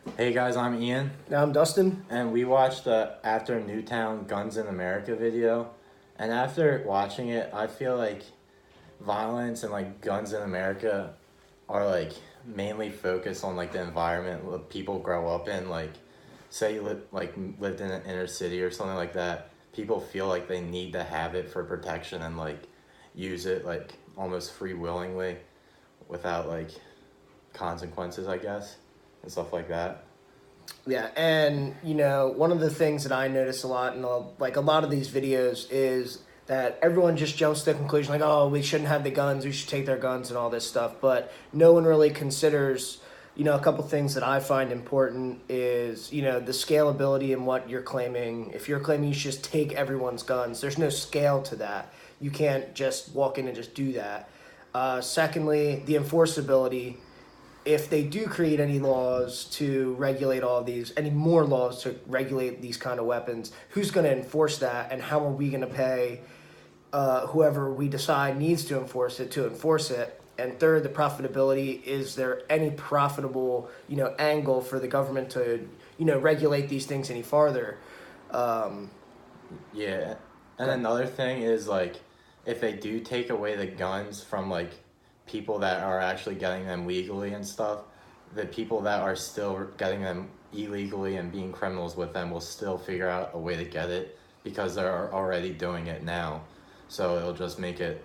Hey guys, I'm Ian, Now I'm Dustin. and we watched the After Newtown Guns in America video. And after watching it, I feel like violence and like guns in America are like mainly focused on like the environment that people grow up in. Like, say you lived in an inner city or something like that, people feel like they need to have it for protection and like use it like almost free willingly without like consequences, I guess, and stuff like that. Yeah, and one of the things that I notice a lot in like a lot of these videos is that everyone just jumps to the conclusion like, oh, we shouldn't have the guns, we should take their guns and all this stuff, but no one really considers, a couple things that I find important is, the scalability in what you're claiming. If you're claiming you should just take everyone's guns, there's no scale to that. You can't just walk in and just do that. Secondly, the enforceability. If they do create any laws to regulate all of these, any more laws to regulate these kind of weapons, who's going to enforce that, and how are we going to pay whoever we decide needs to enforce it to enforce it? And third, the profitability. Is there any profitable, angle for the government to, regulate these things any farther? Um, Yeah. And another thing is like if they do take away the guns from like people that are actually getting them legally and stuff, the people that are still getting them illegally and being criminals with them will still figure out a way to get it because they're already doing it now. So it'll just make it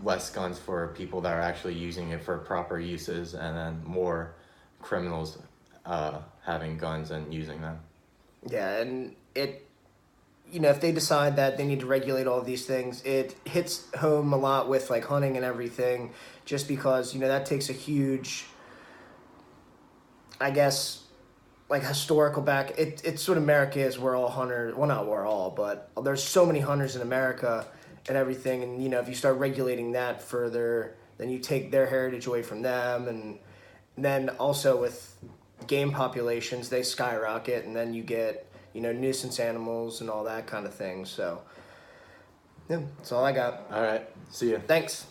less guns for people that are actually using it for proper uses and then more criminals having guns and using them. yeah, and if they decide that they need to regulate all these things, it hits home a lot with like hunting and everything, just because that takes a huge, I guess, like historical back. It's what America is. We're all hunters. Well, not we're all, but there's so many hunters in America and everything. And if you start regulating that further, then you take their heritage away from them, and then also with game populations, they skyrocket, and then you get nuisance animals and all that kind of thing. So yeah, that's all I got. All right. See ya. Thanks.